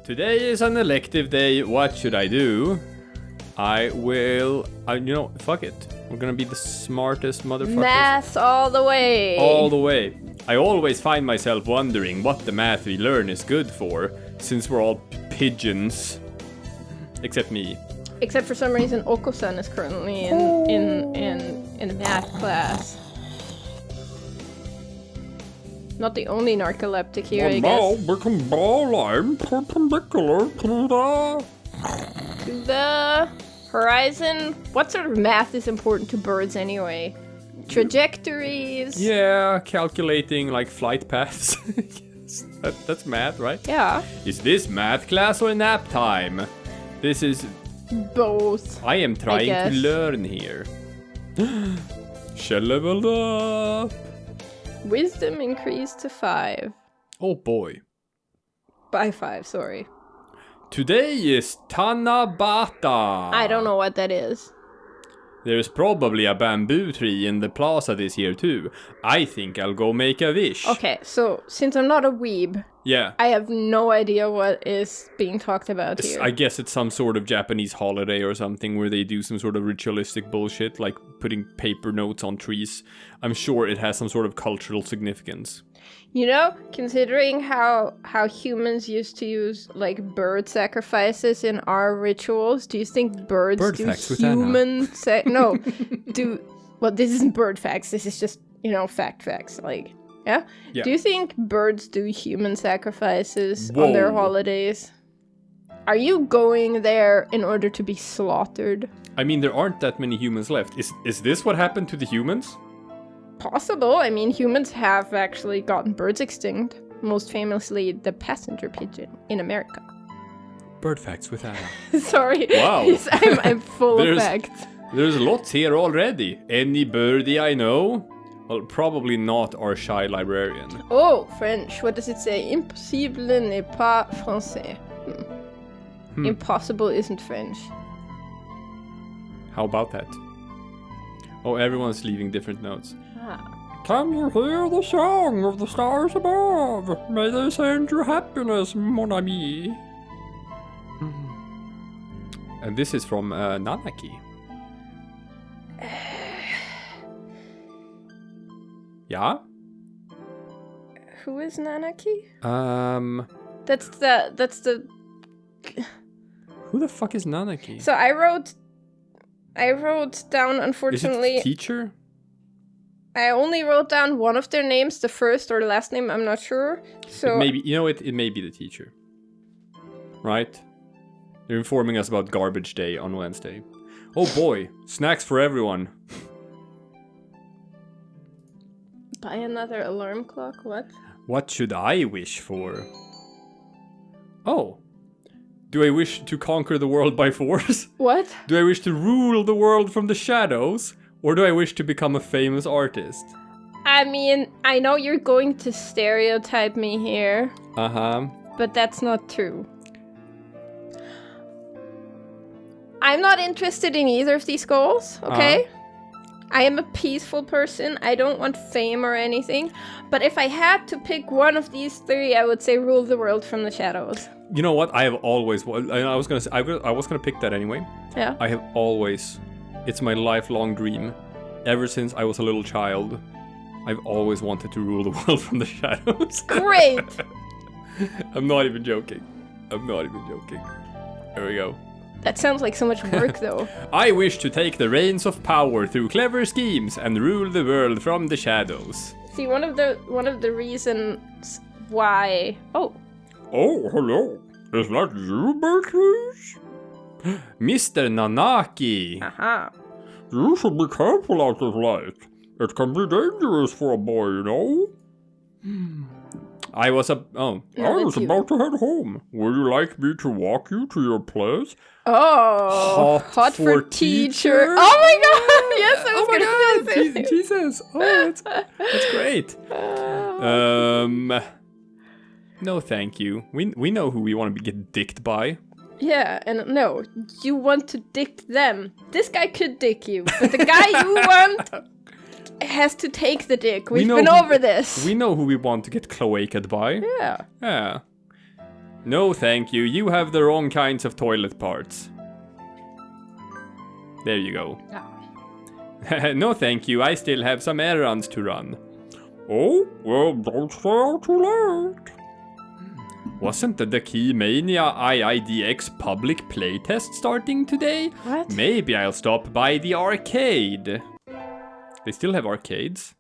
Today is an elective day. What should I do? I will... fuck it. We're gonna be the smartest motherfuckers. Math all the way. All the way. I always find myself wondering what the math we learn is good for, since we're all pigeons. Except me. Except for some reason, Oko-san is currently in a math class. Not the only narcoleptic here, I guess. Perpendicular to the horizon. What sort of math is important to birds anyway? Trajectories? Yeah, calculating like flight paths. Yes, that's math, right? Yeah. Is this math class or nap time? This is... both. I am trying to learn here. She leveled up. Wisdom increased to 5. Oh boy. By 5, sorry. Today is Tanabata. I don't know what that is. There's probably a bamboo tree in the plaza this year too. I think I'll go make a wish. Okay, so since I'm not a weeb, yeah, I have no idea what is being talked about here. I guess it's some sort of Japanese holiday or something where they do some sort of ritualistic bullshit, like putting paper notes on trees. I'm sure it has some sort of cultural significance. You know, considering how humans used to use, like, bird sacrifices in our rituals, do you think birds do human... No, well, this isn't bird facts, this is just, facts, like, yeah? Do you think birds do human sacrifices on their holidays? Are you going there in order to be slaughtered? I mean, there aren't that many humans left. Is this what happened to the humans? Possible. I mean, humans have actually gotten birds extinct. Most famously, the passenger pigeon in America. Bird facts with Anna. Sorry. Wow. I'm full of facts. There's lots here already. Any birdie I know? Well, probably not our shy librarian. Oh, French. What does it say? Impossible n'est pas français. Impossible isn't French. How about that? Oh, everyone's leaving different notes. Ah. Can you hear the song of the stars above? May they send you happiness, mon ami. And this is from Nanaki. Yeah? Who is Nanaki? That's the... Who the fuck is Nanaki? So I wrote down, unfortunately... Is it the teacher? I only wrote down one of their names, the first or the last name, I'm not sure. So it may be, it may be the teacher. Right? They're informing us about garbage day on Wednesday. Oh boy, snacks for everyone. Buy another alarm clock, what? What should I wish for? Oh. Do I wish to conquer the world by force? What? Do I wish to rule the world from the shadows? Or do I wish to become a famous artist? I mean, I know you're going to stereotype me here. Uh-huh. But that's not true. I'm not interested in either of these goals, okay? I am a peaceful person. I don't want fame or anything. But if I had to pick one of these three, I would say rule the world from the shadows. You know what? I have always... I was gonna pick that anyway. Yeah. I have always... It's my lifelong dream. Ever since I was a little child, I've always wanted to rule the world from the shadows. Great! I'm not even joking. There we go. That sounds like so much work, though. I wish to take the reins of power through clever schemes and rule the world from the shadows. See, one of the reasons why... Oh, hello. Is that you, Beatrice? Mr. Nanaki. Aha. You should be careful out of light. It can be dangerous for a boy, you know? I was about to head home. Would you like me to walk you to your place? Oh, hot for teacher. Oh my god! Yes, I was gonna say. Jesus. Oh, that's great. No, thank you. We know who we want to get dicked by. Yeah, and no, you want to dick them. This guy could dick you, but the guy you want has to take the dick. We've been over this. We know who we want to get cloaced by. Yeah. Yeah. No, thank you. You have the wrong kinds of toilet parts. There you go. No, thank you. I still have some errands to run. Oh, well, don't stay out too late. Wasn't the Keymania IIDX public playtest starting today? What? Maybe I'll stop by the arcade. They still have arcades.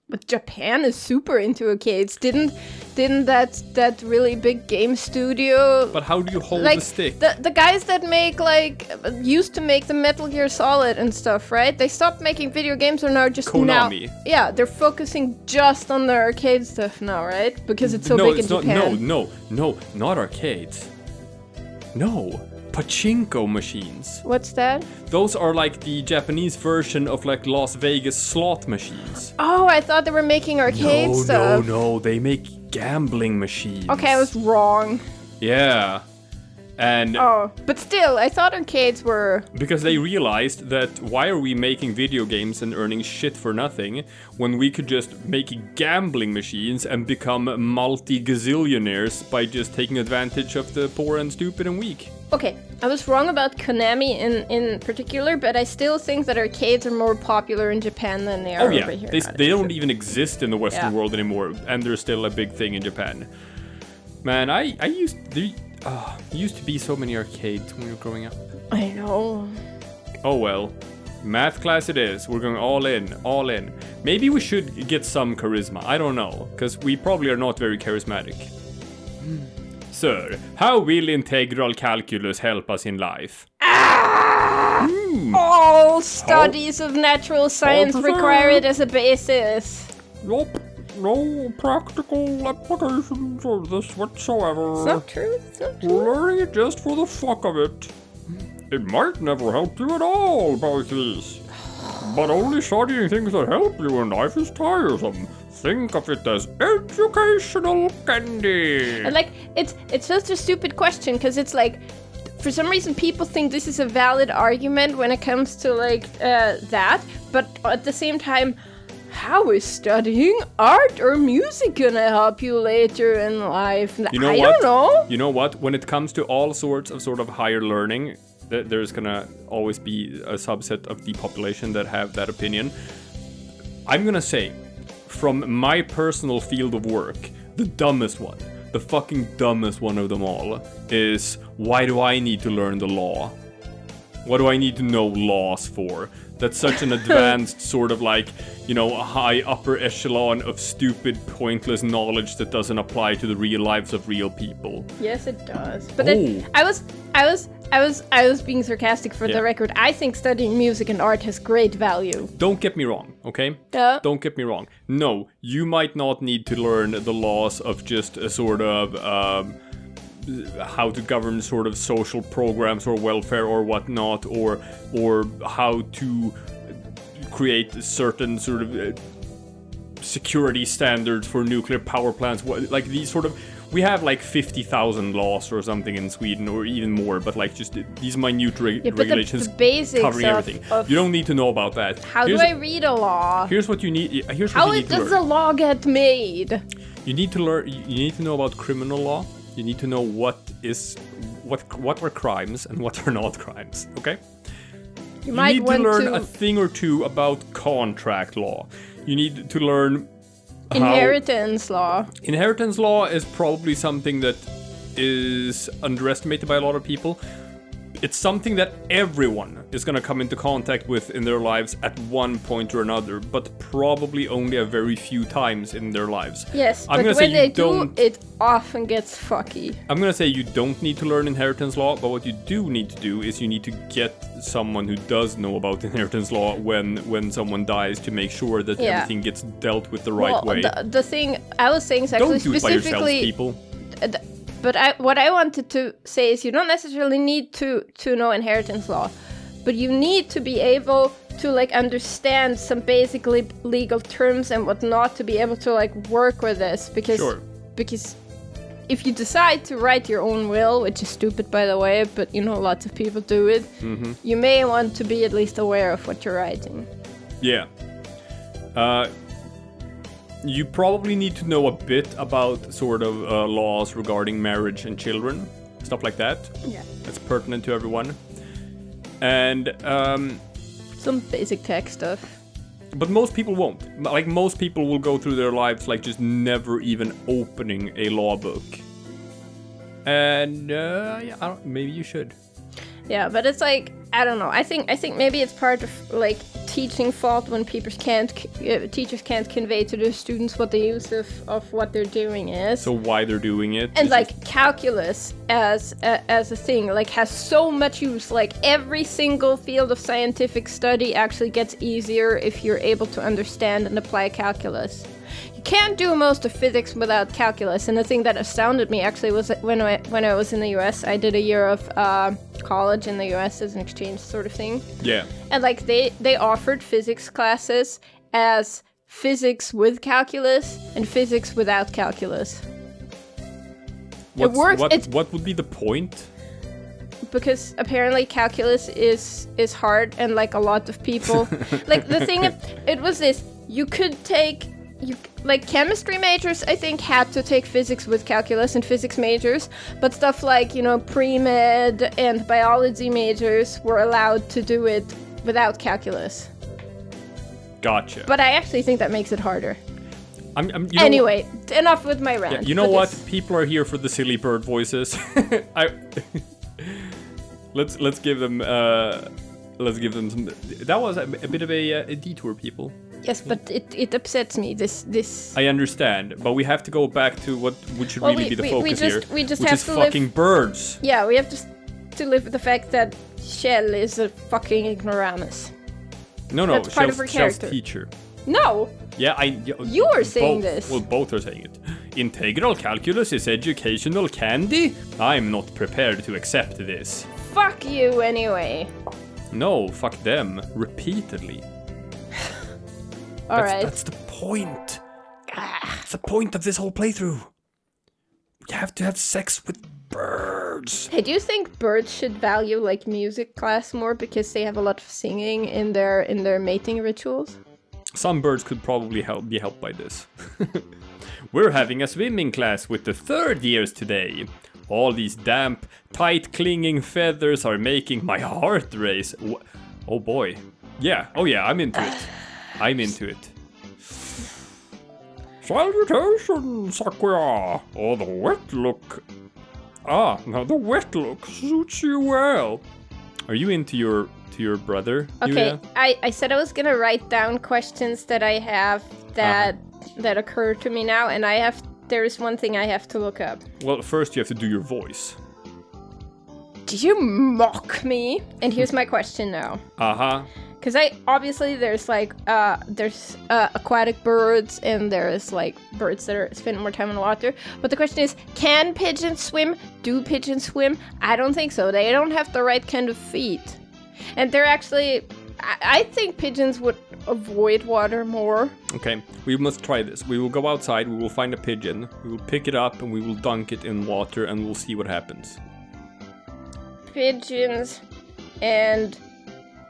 But Japan is super into arcades. Didn't that really big game studio? But how do you hold like, the stick? The guys that make used to make the Metal Gear Solid and stuff, right? They stopped making video games, or now just Konami. Yeah, they're focusing just on the arcade stuff now, right? Because it's so big in Japan. No, not arcades. No, pachinko machines. What's that? Those are like the Japanese version of like Las Vegas slot machines. Oh, I thought they were making arcade stuff. No, they make gambling machines. Okay, I was wrong. Yeah. And but still, I thought arcades were... Because they realized that why are we making video games and earning shit for nothing when we could just make gambling machines and become multi-gazillionaires by just taking advantage of the poor and stupid and weak. Okay, I was wrong about Konami in particular, but I still think that arcades are more popular in Japan than they are over here. They don't even exist in the Western world anymore, and they're still a big thing in Japan. Man, used to be so many arcades when we were growing up. I know. Oh well. Math class it is. We're going all in. Maybe we should get some charisma. I don't know, because we probably are not very charismatic. Sir, how will integral calculus help us in life? All studies of natural science require it as a basis. Yup. No practical applications of this whatsoever. It's not true. We're learning it just for the fuck of it. It might never help you at all, boys. But only studying things that help you in life is tiresome. Think of it as educational candy. And it's just a stupid question, because it's like, for some reason people think this is a valid argument when it comes to that, but at the same time, how is studying art or music gonna help you later in life? I don't know. You know what? When it comes to all sorts of sort of higher learning, there's gonna always be a subset of the population that have that opinion. I'm gonna say, from my personal field of work, the dumbest one, the fucking dumbest one of them all, is why do I need to learn the law? What do I need to know laws for? That's such an advanced sort of a high upper echelon of stupid, pointless knowledge that doesn't apply to the real lives of real people. Yes, it does. But then I was being sarcastic for the record. I think studying music and art has great value. Don't get me wrong, okay? Yeah. Don't get me wrong. No, you might not need to learn the laws of just a sort of how to govern sort of social programs or welfare or whatnot, or how to create certain sort of security standards for nuclear power plants. Like these sort of, we have like 50,000 laws or something in Sweden, or even more, but like just these minute regulations the basics covering everything. You don't need to know about that. How do I read a law? Here's what you need. How does a law get made? You need to learn. You need to know about criminal law. You need to know what are crimes and what are not crimes. Okay. You need to learn a thing or two about contract law. You need to learn inheritance law. Inheritance law is probably something that is underestimated by a lot of people. It's something that everyone is going to come into contact with in their lives at one point or another, but probably only a very few times in their lives. Yes, but when they do, it often gets fucky. I'm going to say you don't need to learn inheritance law, but what you do need to do is you need to get someone who does know about inheritance law when someone dies, to make sure that everything gets dealt with the right way. The thing I was saying is actually don't do it by yourself, people. But what I wanted to say is you don't necessarily need to know inheritance law, but you need to be able to understand some basic legal terms and whatnot to be able to work with this, because if you decide to write your own will, which is stupid by the way, but lots of people do it, you may want to be at least aware of what you're writing. Yeah. you probably need to know a bit about sort of laws regarding marriage and children, stuff like that. Yeah. That's pertinent to everyone. And some basic tech stuff. But most people won't. Like, most people will go through their lives like just never even opening a law book. And yeah, maybe you should. Yeah, but it's like, I don't know. I think maybe it's part of like teaching fault when teachers can't convey to their students what the use of what they're doing is. So why they're doing it. And like calculus as a thing like has so much use. Like every single field of scientific study actually gets easier if you're able to understand and apply calculus. You can't do most of physics without calculus, and the thing that astounded me actually was that when I was in the US, I did a year of college in the US as an exchange sort of thing. Yeah. And like they offered physics classes as physics with calculus and physics without calculus. It works. What would be the point? Because apparently calculus is hard, and like a lot of people like the thing it was this, you could take like chemistry majors I think had to take physics with calculus and physics majors, but stuff like, you know, pre-med and biology majors were allowed to do it without calculus. Gotcha. But I actually think that makes it harder. Anyway, enough with my rant. Yeah, you know what? People are here for the silly bird voices. Let's give them some. That was a bit of a detour, people. Yes, but it upsets me. This. I understand, but we have to go back to what should really be the focus here, which is have to fucking birds. Yeah, we have to live with the fact that Shell is a fucking ignoramus. No, that's part of her Shell's character. teacher. No. Yeah, You are saying this. Well, both are saying it. Integral calculus is educational candy? I'm not prepared to accept this. Fuck you anyway. No, fuck them. Repeatedly. Alright. That's the point. That's the point of this whole playthrough. You have to have sex with birds. Hey, do you think birds should value like music class more because they have a lot of singing in their mating rituals? Some birds could probably be helped by this. We're having a swimming class with the third years today. All these damp, tight clinging feathers are making my heart race. Oh boy. Yeah, oh yeah, I'm into it. I'm into it. Salutations, Sakuya! Oh, the wet look. Now the wet look suits you well. Are you into your brother, Okay, Yulia? I said I was gonna write down questions that I have that occur to me now, and there is one thing I have to look up. Well, first you have to do your voice. Do you mock me? And here's my question now. Because obviously there's like, there's aquatic birds and there's like birds that are spending more time in the water. But the question is, can pigeons swim? Do pigeons swim? I don't think so. They don't have the right kind of feet. And they're actually, I think pigeons would avoid water more. Okay, we must try this. We will go outside, we will find a pigeon, we will pick it up and we will dunk it in water and we'll see what happens. Pigeons and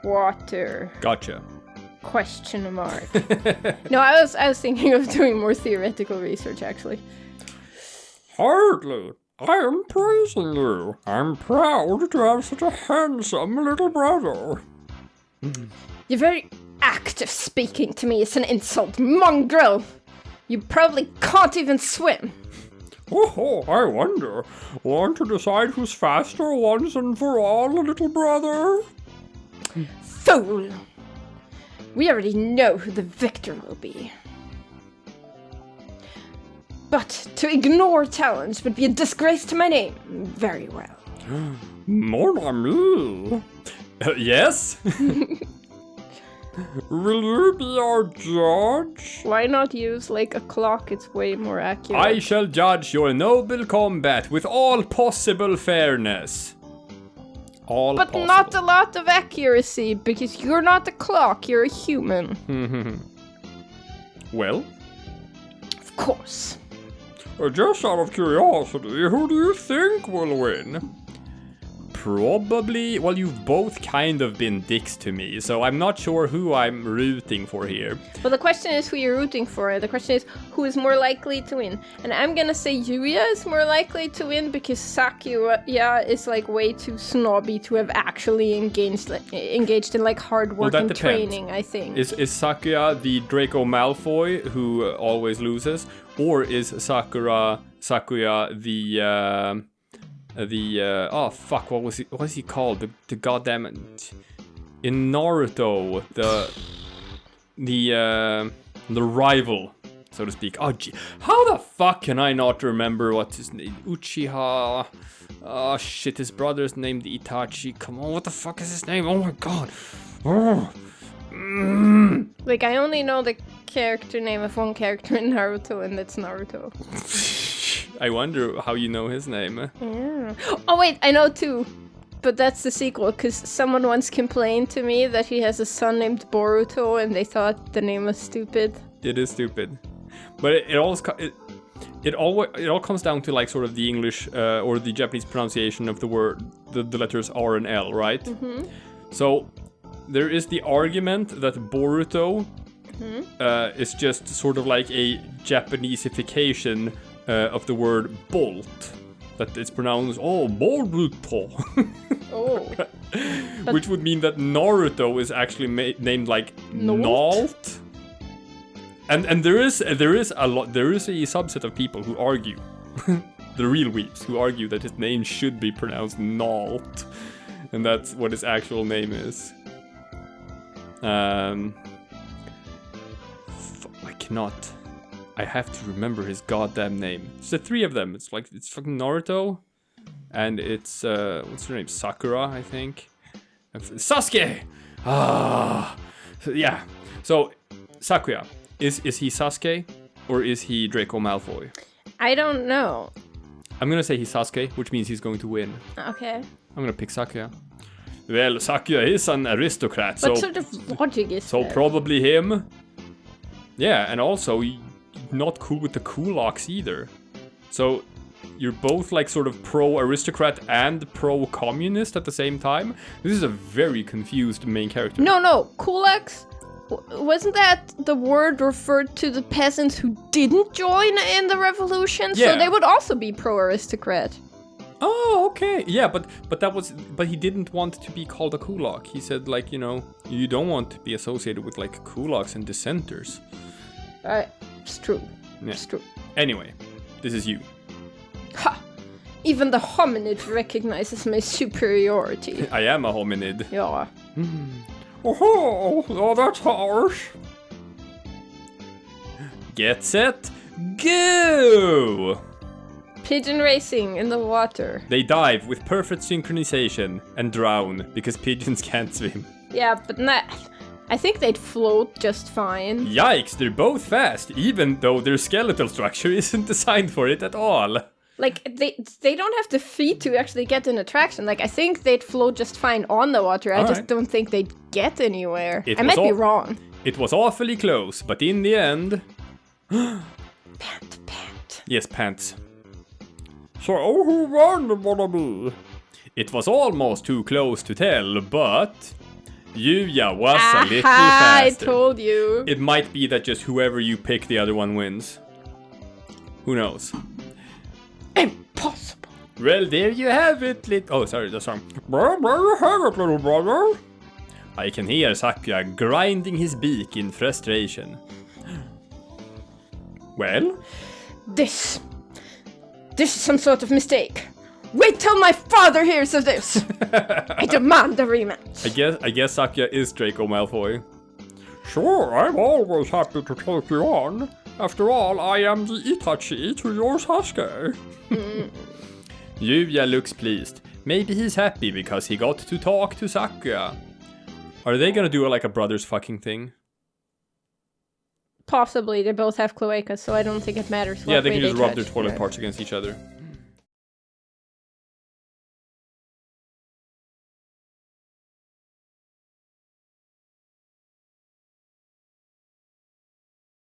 water. Gotcha. Question mark. No, I was thinking of doing more theoretical research, actually. Hardly. I am praising you. I'm proud to have such a handsome little brother. Your very act of speaking to me is an insult, mongrel. You probably can't even swim. Oh, I wonder. Want to decide who's faster once and for all, little brother? Fool! We already know who the victor will be. But to ignore challenge would be a disgrace to my name. Very well. Mon ami. Yes? Will you be our judge? Why not use like a clock? It's way more accurate. I shall judge your noble combat with all possible fairness. But possible. Not a lot of accuracy, because you're not a clock, you're a human. Well? Of course. Just out of curiosity, who do you think will win? probably... Well, you've both kind of been dicks to me, so I'm not sure who I'm rooting for here. Well, the question is who you're rooting for. The question is who is more likely to win. And I'm gonna say Yuya is more likely to win because Sakuya is like way too snobby to have actually engaged in like hard work and training, I think. Is Sakuya the Draco Malfoy who always loses? Or is Sakuya oh fuck, what was he called? The goddamn in Naruto, the rival, so to speak. Oh gee, how the fuck can I not remember what's his name? Uchiha. Oh shit, his brother's named Itachi. Come on, what the fuck is his name? Oh my god. Oh. Like, I only know the character name of one character in Naruto, and that's Naruto. I wonder how you know his name. Yeah. Oh wait, I know too. But that's the sequel, because someone once complained to me that he has a son named Boruto, and they thought the name was stupid. It is stupid. But it all comes down to like sort of the English or the Japanese pronunciation of the word, the letters R and L, right? Mm-hmm. So there is the argument that Boruto is just sort of like a Japaneseification of the word bolt. That it's pronounced, Boruto. Oh. Which would mean that Naruto is actually named like Nalt. And there is a subset of people who argue, the real weeps, who argue that his name should be pronounced Nalt. And that's what his actual name is. I cannot. I have to remember his goddamn name. It's the three of them. It's fucking Naruto, and it's what's her name? Sakura, I think. Sasuke. Yeah. So Sakuya, is he Sasuke or is he Draco Malfoy? I don't know. I'm gonna say he's Sasuke, which means he's going to win. Okay. I'm gonna pick Sakuya. Well, Sakuya is an aristocrat, what sort of logic is so that? Probably him. Yeah, and also not cool with the kulaks either. So you're both like sort of pro-aristocrat and pro-communist at the same time. This is a very confused main character. No, kulaks. Wasn't that the word referred to the peasants who didn't join in the revolution? Yeah. So they would also be pro-aristocrat. Oh, okay. Yeah, but he didn't want to be called a kulak. He said, like, you know, you don't want to be associated with like kulaks and dissenters. It's true. Yeah. It's true. Anyway, this is you. Ha! Even the hominid recognizes my superiority. I am a hominid. Yeah. Oh, that's harsh. Get set, go! Pigeon racing in the water. They dive with perfect synchronization and drown because pigeons can't swim. Yeah, but I think they'd float just fine. Yikes, they're both fast, even though their skeletal structure isn't designed for it at all. Like, they don't have the feet to actually get an attraction. Like, I think they'd float just fine on the water. I just don't think they'd get anywhere. I might be wrong. It was awfully close, but in the end... Pant. Yes, pants. So who won the wannabe? It was almost too close to tell, but... Yuya was a little faster. I told you. It might be that just whoever you pick, the other one wins. Who knows? Impossible. Well, there you have it, oh, sorry, that's wrong. Well, there you have it, little brother. I can hear Sakuya grinding his beak in frustration. Well? This is some sort of mistake. Wait till my father hears of this! I demand a rematch. I guess Sakuya is Draco Malfoy. Sure, I'm always happy to take you on. After all, I am the Itachi to your Sasuke. Yuya looks pleased. Maybe he's happy because he got to talk to Sakuya. Are they gonna do like a brothers fucking thing? Possibly. They both have cloacas, so I don't think it matters. Yeah, they can just rub their toilet parts against each other.